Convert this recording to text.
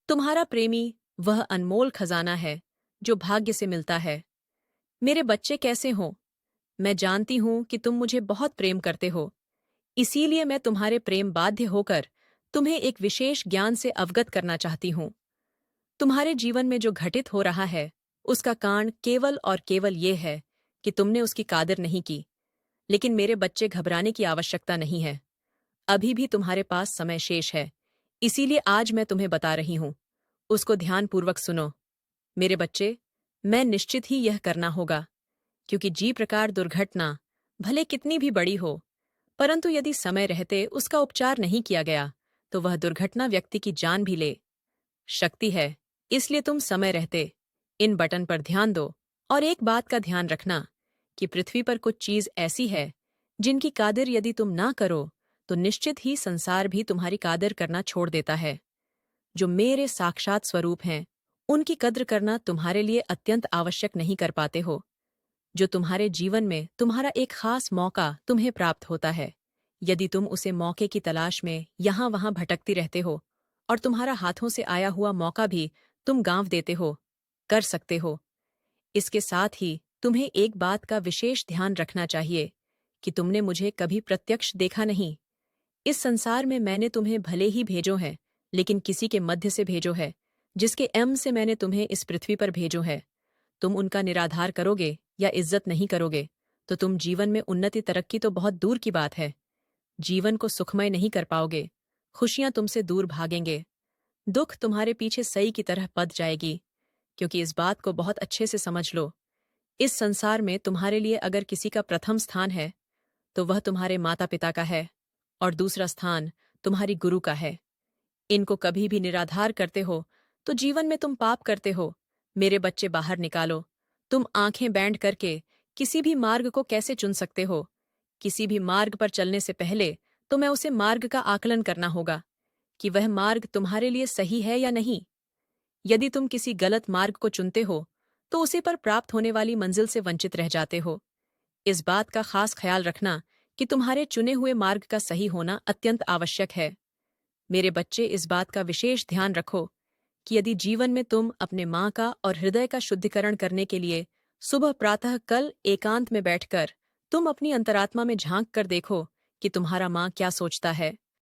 तुम्हारा प्रेमी वह अनमोल खजाना है जो भाग्य से मिलता है। मेरे बच्चे कैसे हों? मैं जानती हूं कि तुम मुझे बहुत प्रेम करते हो। इसीलिए मैं तुम्हारे प्रेम बाध्य होकर तुम्हें एक विशेष ज्ञान से अवगत करना चाहती हूं। तुम्हारे जीवन में जो घटित हो रहा है, उसका कारण केवल और केवल ये है कि तुमने उसकी कादर नहीं की। लेकिन मेरे बच्चे, घबराने की आवश्यकता नहीं है। अभी भी तुम्हारे पास समय शेष है। इसीलिए आज मैं तुम्हें बता रही हूं। उसको ध्यानपूर्वक सुनो। मेरे बच्चे, मैं निश्चित ही यह करना होगा, क्योंकि जी प्रकार दुर्घटना भले कितनी भी बड़ी हो, परंतु यदि समय रहते उसका उपचार नहीं किया गया तो वह दुर्घटना व्यक्ति की जान भी ले शक्ति है। इसलिए तुम समय रहते इन बटन पर ध्यान दो। और एक बात का ध्यान रखना कि पृथ्वी पर कुछ चीज ऐसी है जिनकी कादर यदि तुम ना करो तो निश्चित ही संसार भी तुम्हारी कादर करना छोड़ देता है। जो मेरे साक्षात स्वरूप हैं, उनकी कद्र करना तुम्हारे लिए अत्यंत आवश्यक नहीं कर पाते हो। जो तुम्हारे जीवन में तुम्हारा एक खास मौका तुम्हें प्राप्त होता है, यदि तुम उसे मौके की तलाश में यहां वहां भटकती रहते हो और तुम्हारा हाथों से आया हुआ मौका भी तुम गांव देते हो, कर सकते हो। इसके साथ ही तुम्हें एक बात का विशेष ध्यान रखना चाहिए कि तुमने मुझे कभी प्रत्यक्ष देखा नहीं। इस संसार में मैंने तुम्हें भले ही भेजो है, लेकिन किसी के मध्य से भेजो है, जिसके एम से मैंने तुम्हें इस पृथ्वी पर भेजो है। तुम उनका निराधार करोगे या इज्जत नहीं करोगे तो तुम जीवन में उन्नति तरक्की तो बहुत दूर की बात है, जीवन को सुखमय नहीं कर पाओगे। खुशियां तुमसे दूर भागेंगे। दुख तुम्हारे पीछे सई की तरह पद जाएगी। क्योंकि इस बात को बहुत अच्छे से समझ लो, इस संसार में तुम्हारे लिए अगर किसी का प्रथम स्थान है तो वह तुम्हारे माता पिता का है, और दूसरा स्थान तुम्हारी गुरु का है। इनको कभी भी निराधार करते हो तो जीवन में तुम पाप करते हो। मेरे बच्चे, बाहर निकालो। तुम आंखें बैंड करके किसी भी मार्ग को कैसे चुन सकते हो? किसी भी मार्ग पर चलने से पहले तो मैं उसे मार्ग का आकलन करना होगा कि वह मार्ग तुम्हारे लिए सही है या नहीं। यदि तुम किसी गलत मार्ग को चुनते हो तो उसी पर प्राप्त होने वाली मंजिल से वंचित रह जाते हो। इस बात का खास ख्याल रखना कि तुम्हारे चुने हुए मार्ग का सही होना अत्यंत आवश्यक है। मेरे बच्चे, इस बात का विशेष ध्यान रखो कि यदि जीवन में तुम अपने माँ का और हृदय का शुद्धिकरण करने के लिए सुबह प्रातः कल एकांत में बैठकर तुम अपनी अंतरात्मा में झांक कर देखो कि तुम्हारा माँ क्या सोचता है,